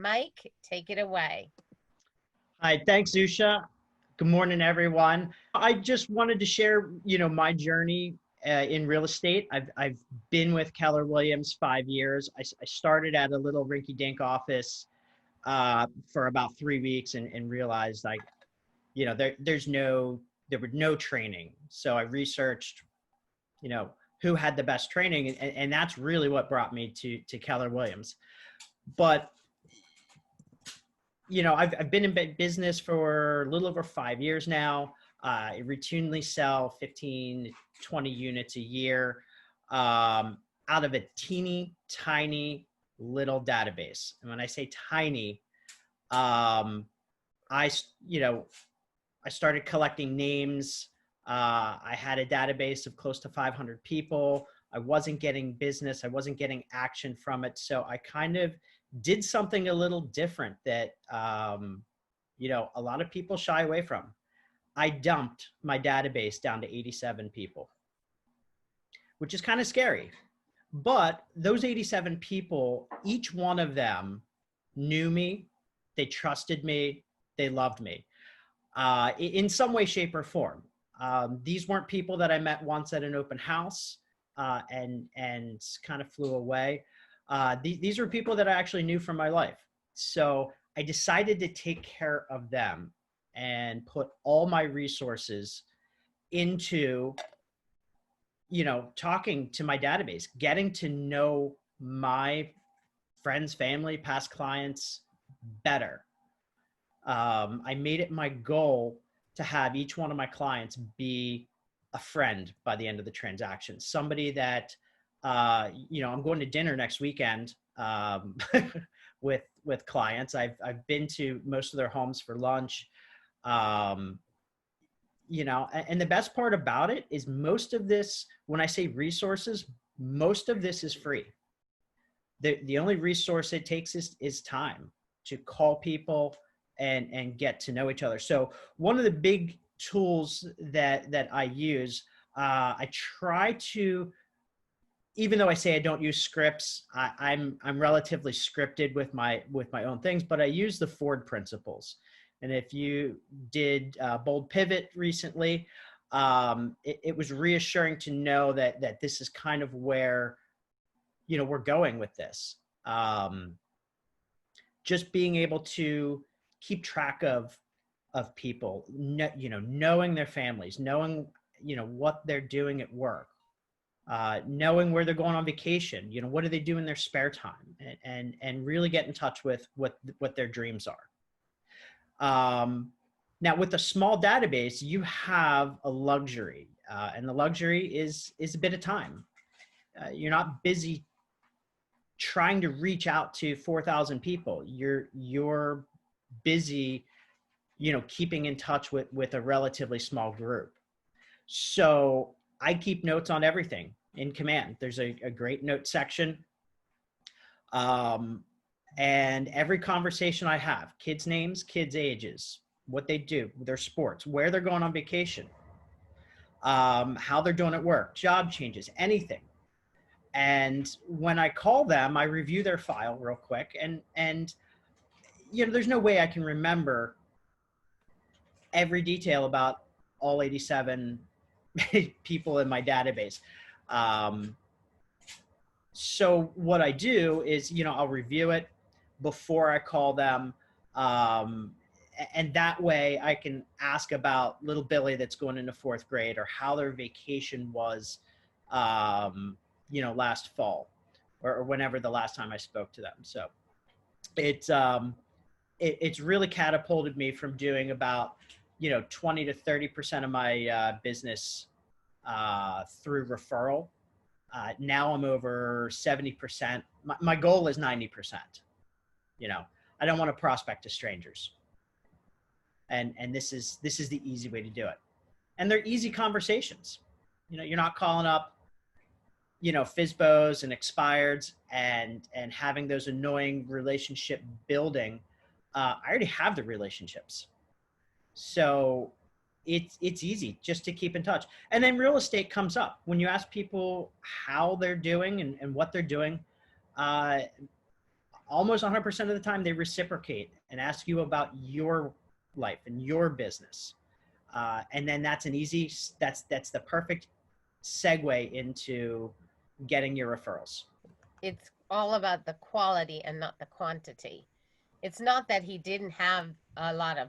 Mike, take it away. Hi, thanks, Usha. Good morning, everyone. I just wanted to share, my journey in real estate. I've been with Keller Williams 5 years. I started at a little rinky-dink office for about 3 weeks and realized there was no training. So I researched, you know, who had the best training, and that's really what brought me to Keller Williams. But I've been in business for a little over 5 years now. I routinely sell 15, 20 units a year out of a teeny tiny little database. And when I say tiny, um, I, you know, I started collecting names. I had a database of close to 500 people. I wasn't getting business. I wasn't getting action from it. So I kind of did something a little different that, a lot of people shy away from. I dumped my database down to 87 people, which is kind of scary. But those 87 people, each one of them knew me, they trusted me, they loved me in some way, shape, or form. These weren't people that I met once at an open house and kind of flew away. These were people that I actually knew from my life. So I decided to take care of them and put all my resources into, talking to my database, getting to know my friends, family, past clients better. I made it my goal to have each one of my clients be a friend by the end of the transaction. Somebody that, I'm going to dinner next weekend with clients. I've been to most of their homes for lunch. And the best part about it is most of this, when I say resources, most of this is free. The only resource it takes is time to call people and get to know each other. So one of the big tools that I use, I try to, even though I say I don't use scripts, I'm relatively scripted with my own things, but I use the Ford principles. And if you did Bold Pivot recently, it was reassuring to know that this is kind of where, we're going with this. Just being able to keep track of people, knowing their families, knowing, what they're doing at work, knowing where they're going on vacation, what do they do in their spare time, and really get in touch with what their dreams are. Now, with a small database, you have a luxury, and the luxury is a bit of time. You're not busy trying to reach out to 4,000 people. You're busy, keeping in touch with a relatively small group. So I keep notes on everything in Command. There's a great note section. And every conversation I have, kids' names, kids' ages, what they do, their sports, where they're going on vacation, how they're doing at work, job changes, anything. And when I call them, I review their file real quick. And there's no way I can remember every detail about all 87 people in my database. So what I do is, I'll review it before I call them. And that way I can ask about little Billy that's going into fourth grade, or how their vacation was, last fall or whenever the last time I spoke to them. So it's really catapulted me from doing about, 20 to 30% of my business through referral. Now I'm over 70%. My goal is 90%. I don't want to prospect to strangers. And this is the easy way to do it. And they're easy conversations. You're not calling up, FISBOs and expireds and having those annoying relationship building. I already have the relationships. So it's easy just to keep in touch. And then real estate comes up. When you ask people how they're doing and what they're doing, almost 100% of the time they reciprocate and ask you about your life and your business. And then that's the perfect segue into getting your referrals. It's all about the quality and not the quantity. It's not that he didn't have a lot of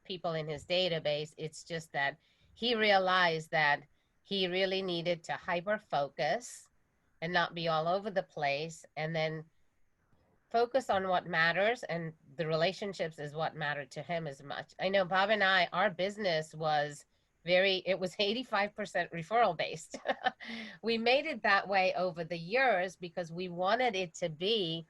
people in his database. It's just that he realized that he really needed to hyper focus and not be all over the place, and then focus on what matters, and the relationships is what mattered to him as much. I know Bob and I, our business was it was 85% referral based. We made it that way over the years because we wanted it to be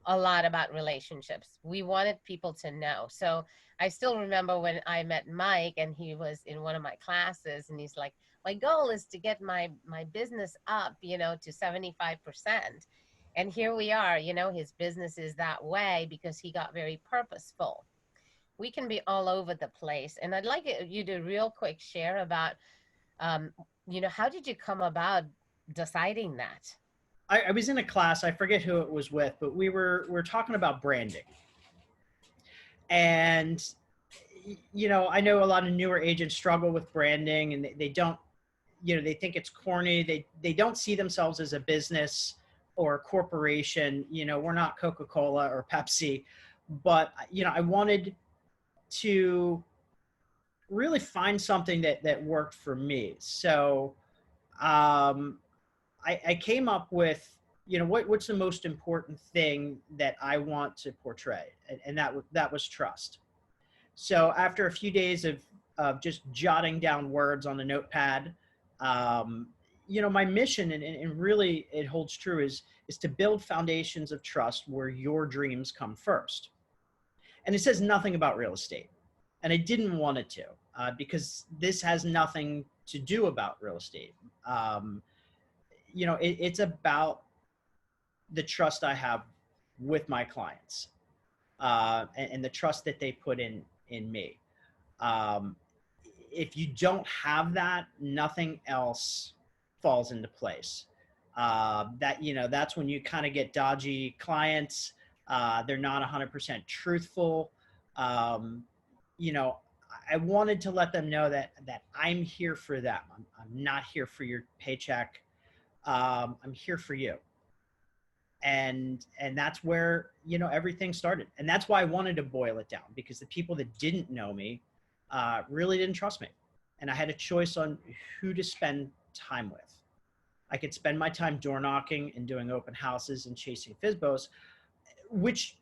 a lot about relationships. We wanted people to know. So I still remember when I met Mike and he was in one of my classes and he's like, my goal is to get my business up, to 75%. And here we are, his business is that way because he got very purposeful. We can be all over the place. And I'd like you to real quick share about, how did you come about deciding that? I was in a class, I forget who it was with, but we're talking about branding. And, I know a lot of newer agents struggle with branding and they don't, they think it's corny. They don't see themselves as a business or a corporation. We're not Coca-Cola or Pepsi, but, I wanted to really find something that worked for me. So I came up with, what's the most important thing that I want to portray? And that was trust. So after a few days of just jotting down words on a notepad, my mission, and really it holds true, is to build foundations of trust where your dreams come first. And it says nothing about real estate. And I didn't want it to, because this has nothing to do about real estate. It's about the trust I have with my clients, and the trust that they put in me. If you don't have that, nothing else falls into place. That's when you kind of get dodgy clients. They're not 100% truthful. I wanted to let them know that I'm here for them. I'm not here for your paycheck. I'm here for you. And that's where, everything started. And that's why I wanted to boil it down, because the people that didn't know me really didn't trust me. And I had a choice on who to spend time with. I could spend my time door knocking and doing open houses and chasing FSBOs, which,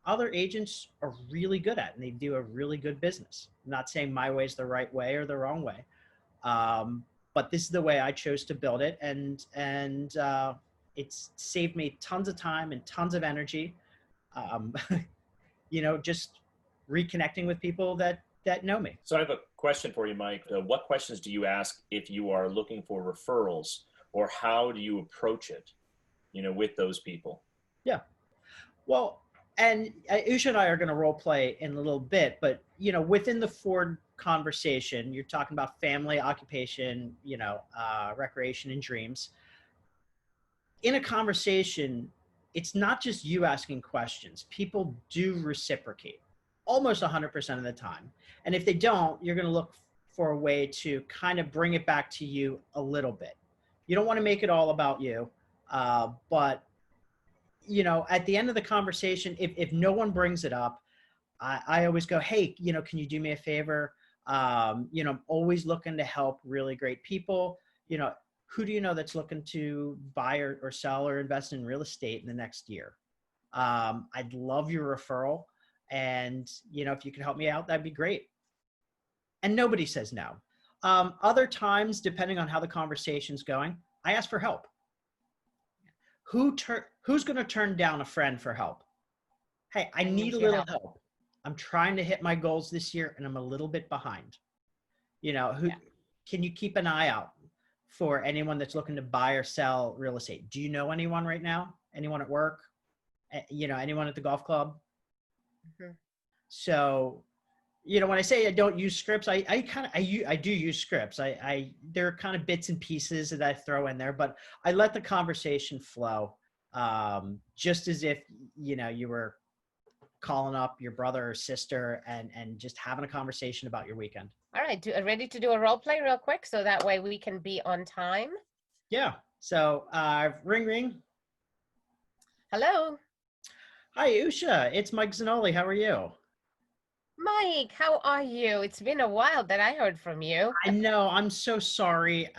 other agents are really good at, and they do a really good business. I'm not saying my way is the right way or the wrong way. But this is the way I chose to build it. And it's saved me tons of time and tons of energy. Just reconnecting with people that know me. So I have a question for you, Mike. What questions do you ask if you are looking for referrals, or how do you approach it, with those people? Yeah. Well, and Usha and I are going to role play in a little bit, but, within the Ford conversation, you're talking about family, occupation, recreation and dreams. In a conversation, it's not just you asking questions. People do reciprocate almost 100% of the time. And if they don't, you're going to look for a way to kind of bring it back to you a little bit. You don't want to make it all about you. But, at the end of the conversation, if no one brings it up, I always go, hey, can you do me a favor? I'm always looking to help really great people. Who do you know that's looking to buy or sell or invest in real estate in the next year? I'd love your referral. And, if you could help me out, that'd be great. And nobody says no. Other times, depending on how the conversation's going, I ask for help. Who's going to turn down a friend for help? Hey, I need a little help. I'm trying to hit my goals this year and I'm a little bit behind. Can you keep an eye out for anyone that's looking to buy or sell real estate? Do you know anyone right now? Anyone at work? Anyone at the golf club? Mm-hmm. So, when I say I don't use scripts, I do use scripts. There are kind of bits and pieces that I throw in there, but I let the conversation flow. just as if, you were calling up your brother or sister and just having a conversation about your weekend. All right, ready to do a role play real quick so that way we can be on time? Yeah. So, ring, ring. Hello, Hi, Usha. It's Mike Zanolli. How are you? Mike. How are you? It's been a while that I heard from you. I know. I'm so sorry.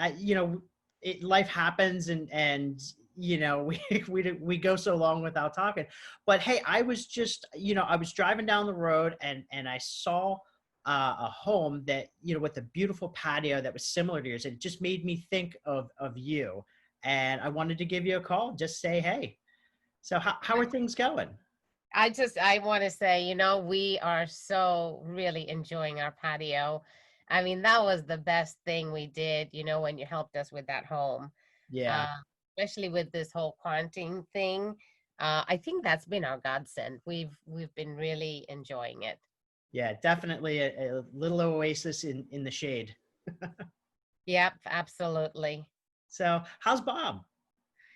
Life happens, and we go so long without talking. But hey, I was just I was driving down the road and I saw a home that with a beautiful patio that was similar to yours. It just made me think of you, and I wanted to give you a call, just say hey. So how are things going? I want to say, we are so really enjoying our patio. I mean, that was the best thing we did, when you helped us with that home, Yeah. uh, especially with this whole quarantine thing. I think that's been our godsend. We've been really enjoying it. Yeah, definitely a little oasis in the shade. Yep, absolutely. So how's Bob?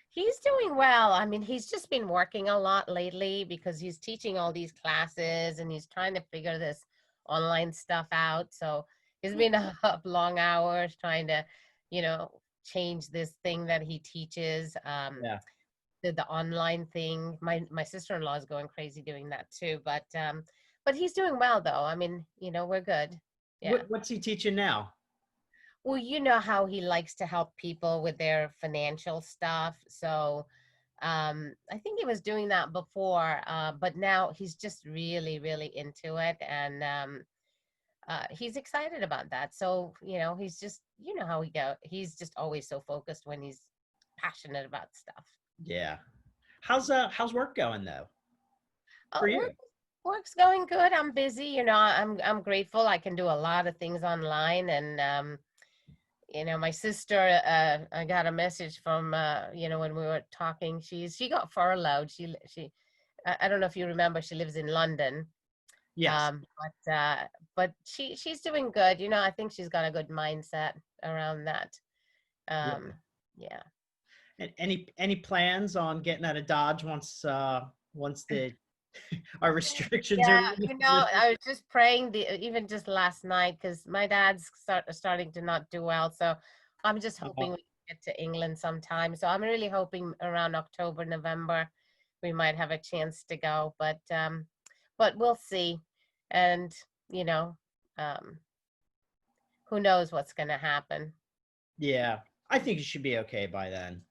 He's doing well. I mean, he's just been working a lot lately because he's teaching all these classes and he's trying to figure this online stuff out. So he's been up long hours trying to, you know, change this thing that he teaches, Yeah. the online thing. My sister-in-law is going crazy doing that too. But he's doing well though. I mean, we're good. Yeah. What's he teaching now? Well, you know how he likes to help people with their financial stuff. So I think he was doing that before, but now he's just really, really into it. And he's excited about that. So, he's just, how he go. He's just always so focused when he's passionate about stuff. Yeah. How's work going though for you? Work's going good. I'm busy. I'm grateful. I can do a lot of things online, and my sister, I got a message from, when we were talking, she got furloughed. I don't know if you remember, she lives in London. Yes. But she's doing good. I think she's got a good mindset around that. Yeah. Yeah. And any plans on getting out of Dodge once the our restrictions are Yeah, lifted? I was just praying even just last night because my dad's starting to not do well. So I'm just hoping we can get to England sometime. So I'm really hoping around October, November, we might have a chance to go. But we'll see. And you know, um, who knows what's going to happen. Yeah. I think you should be okay by then.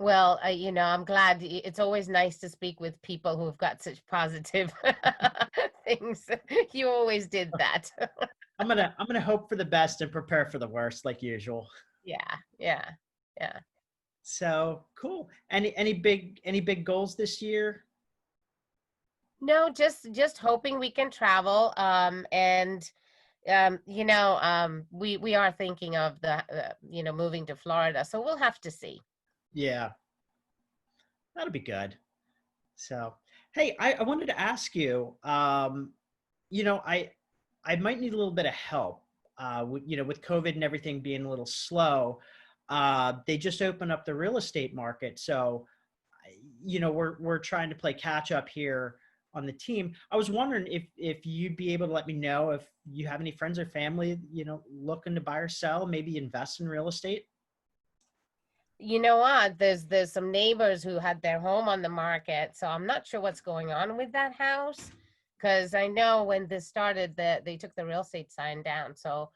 Well, I'm glad. It's always nice to speak with people who've got such positive things. You always did that. I'm gonna hope for the best and prepare for the worst, like usual. Yeah, yeah, yeah. So cool. Any big goals this year? No, just hoping we can travel. And we are thinking of moving to Florida, so we'll have to see. Yeah, that'll be good. So, hey, I wanted to ask you, I might need a little bit of help. With COVID and everything being a little slow, they just opened up the real estate market. So, we're trying to play catch up here on the team. I was wondering if you'd be able to let me know if you have any friends or family, looking to buy or sell, maybe invest in real estate. You know what? There's some neighbors who had their home on the market, so I'm not sure what's going on with that house. Because I know when this started, that they took the real estate sign down. So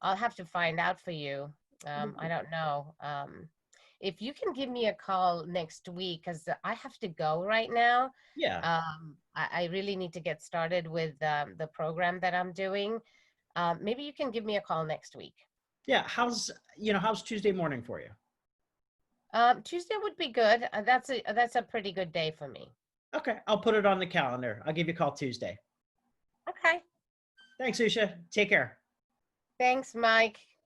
I'll have to find out for you. I don't know. If you can give me a call next week, because I have to go right now. Yeah. I really need to get started with the program that I'm doing. Maybe you can give me a call next week. Yeah. How's Tuesday morning for you? Tuesday would be good. That's a pretty good day for me. Okay. I'll put it on the calendar. I'll give you a call Tuesday. Okay. Thanks, Usha. Take care. Thanks, Mike.